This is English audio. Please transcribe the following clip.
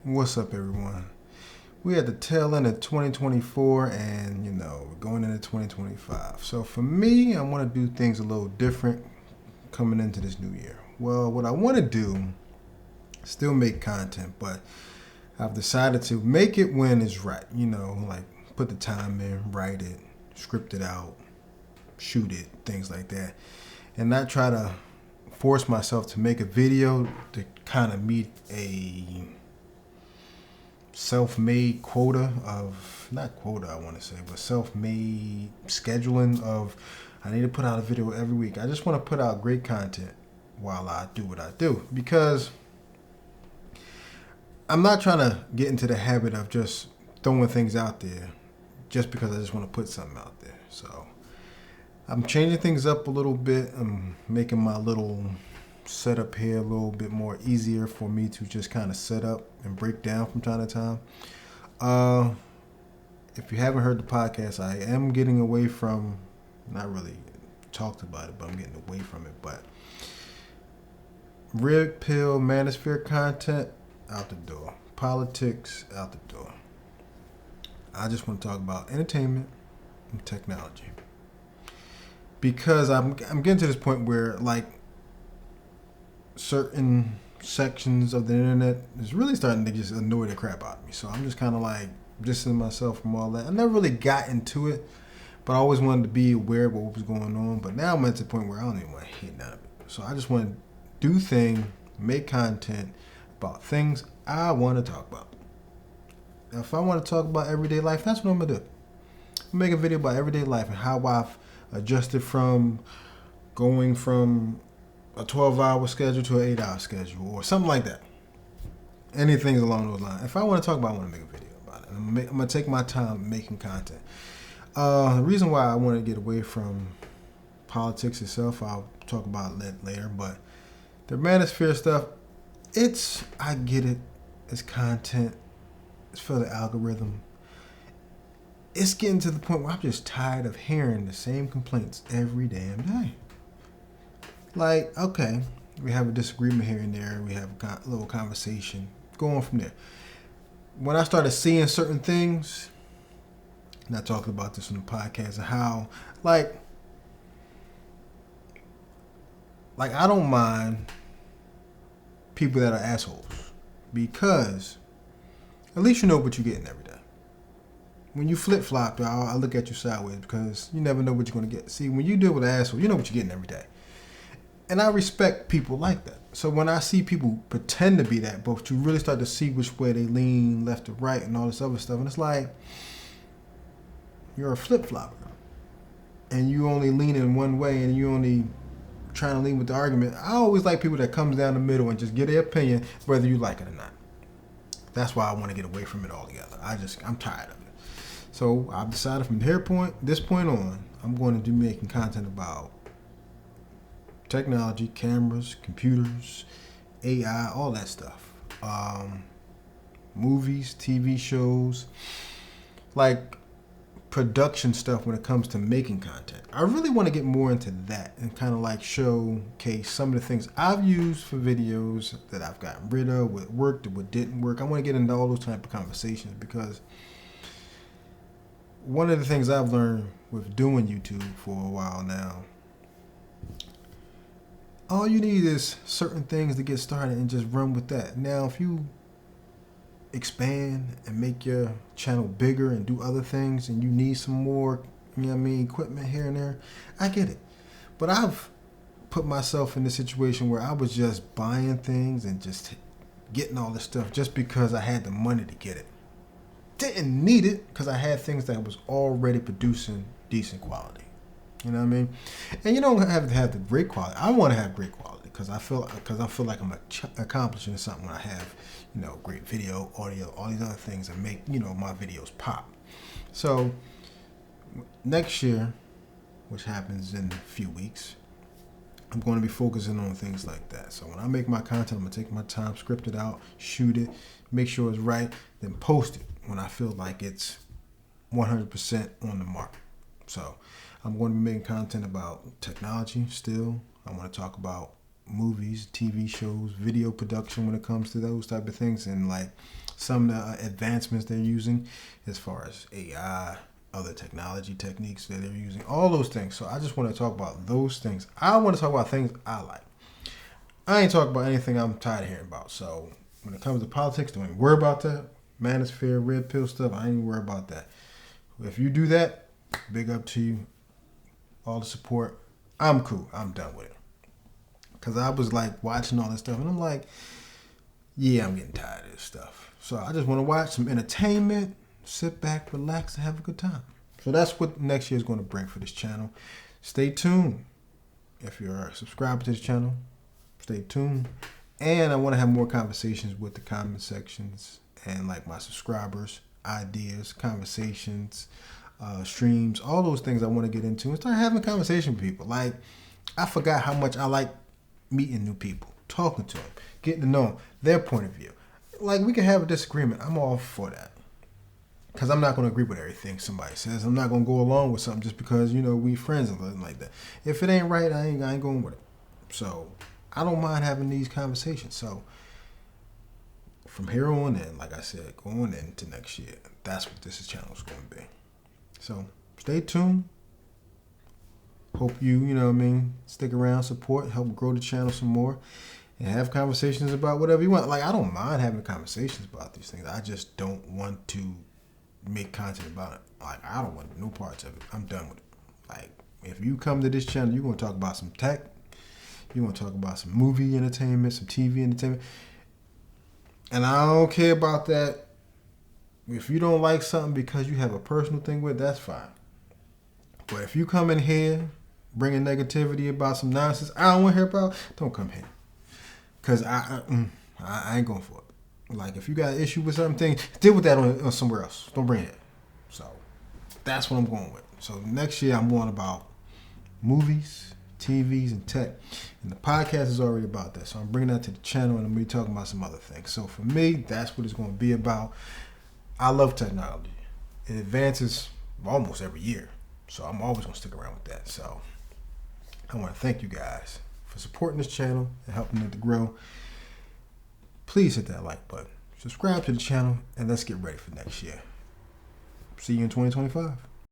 What's up, everyone? We at the tail end of 2024 and, we're going into 2025. So for me, I want to do things a little different coming into this new year. Well, what I want to do, still make content, but I've decided to make it when it's right. Like put the time in, write it, script it out, shoot it, things like that. And not try to force myself to make a video to kind of meet a self-made quota of, not quota I want to say, but self-made scheduling of I need to put out a video every week. I just want to put out great content while I do what I do, because I'm not trying to get into the habit of just throwing things out there just because I just want to put something out there. So I'm changing things up a little bit. I'm making my little setup here a little bit more easier for me to just kind of set up and break down from time to time. If you haven't heard the podcast, I am getting away from, not really talked about it, but I'm getting away from it. But red pill manosphere content, out the door. Politics, out the door. I just want to talk about entertainment and technology, because I'm getting to this point where, like, certain sections of the internet is really starting to just annoy the crap out of me. So I'm just kind of like distancing myself from all that. I never really got into it, but I always wanted to be aware of what was going on. But now I'm at the point where I don't even want to hear none of it. So I just want to do things, make content about things I want to talk about. Now, if I want to talk about everyday life, that's what I'm going to do. I'll make a video about everyday life and how I've adjusted from going from a 12-hour schedule to an 8-hour schedule or something like that. Anything along those lines. If I want to talk about it, I want to make a video about it. I'm going to take my time making content. The reason why I want to get away from politics itself, I'll talk about that later, but the manosphere stuff, I get it. It's content. It's for the algorithm. It's getting to the point where I'm just tired of hearing the same complaints every damn day. Like, okay, we have a disagreement here and there. We have a little conversation. Go on from there. When I started seeing certain things, and I talked about this on the podcast, and how, like I don't mind people that are assholes, because at least you know what you're getting every day. When you flip-flop, I look at you sideways, because you never know what you're going to get. See, when you deal with an asshole, you know what you're getting every day. And I respect people like that. So when I see people pretend to be that, but you really start to see which way they lean, left or right, and all this other stuff, and it's like, you're a flip-flopper. And you only lean in one way, and you only trying to lean with the argument. I always like people that comes down the middle and just get their opinion, whether you like it or not. That's why I want to get away from it altogether. I'm tired of it. So I've decided from this point on, I'm going to be making content about technology, cameras, computers, AI, all that stuff. Movies, TV shows, like production stuff when it comes to making content. I really want to get more into that and kind of like showcase some of the things I've used for videos that I've gotten rid of, what worked, what didn't work. I want to get into all those type of conversations, because one of the things I've learned with doing YouTube for a while now, all you need is certain things to get started and just run with that. Now, if you expand and make your channel bigger and do other things, and you need some more, equipment here and there, I get it. But I've put myself in this situation where I was just buying things and just getting all this stuff just because I had the money to get it. Didn't need it, because I had things that was already producing decent quality. You know what I mean? And you don't have to have the great quality. I want to have great quality, because I feel like I'm accomplishing something when I have, great video, audio, all these other things that make, my videos pop. So next year, which happens in a few weeks, I'm going to be focusing on things like that. So when I make my content, I'm going to take my time, script it out, shoot it, make sure it's right, then post it when I feel like it's 100% on the mark. So I'm going to be making content about technology still. I want to talk about movies, TV shows, video production when it comes to those type of things, and like some of the advancements they're using as far as AI, other technology techniques that they're using, all those things. So I just want to talk about those things. I want to talk about things I like. I ain't talking about anything I'm tired of hearing about. So when it comes to politics, don't even worry about that. Manosphere, red pill stuff, I ain't even worry about that. If you do that, big up to you. All the support. I'm cool. I'm done with it. Because I was like watching all this stuff and I'm like, yeah, I'm getting tired of this stuff. So I just want to watch some entertainment, sit back, relax, and have a good time. So that's what next year is going to bring for this channel. Stay tuned. If you're a subscriber to this channel, stay tuned. And I want to have more conversations with the comment sections and like my subscribers, ideas, conversations, streams, all those things I want to get into and start having conversation with people. Like, I forgot how much I like meeting new people, talking to them, getting to know them, their point of view. Like, we can have a disagreement. I'm all for that. Because I'm not going to agree with everything somebody says. I'm not going to go along with something just because, you know, we friends and something like that. If it ain't right, I ain't going with it. So I don't mind having these conversations. So from here on in, like I said, going into next year, that's what this channel is going to be. So stay tuned. Hope you know what I mean, stick around, support, help grow the channel some more, and have conversations about whatever you want. Like, I don't mind having conversations about these things. I just don't want to make content about it. Like, I don't want no parts of it. I'm done with it. Like, if you come to this channel, you're going to talk about some tech. You're going to talk about some movie entertainment, some TV entertainment. And I don't care about that. If you don't like something because you have a personal thing with it, that's fine. But if you come in here bringing negativity about some nonsense I don't want to hear about, don't come here. Because I ain't going for it. Like, if you got an issue with something, deal with that on somewhere else. Don't bring it. So that's what I'm going with. So next year I'm going about movies, TVs, and tech. And the podcast is already about that. So I'm bringing that to the channel and I'm going to be talking about some other things. So for me, that's what it's going to be about. I love technology. It advances almost every year. So I'm always going to stick around with that. So I want to thank you guys for supporting this channel and helping it to grow. Please hit that like button. Subscribe to the channel and let's get ready for next year. See you in 2025.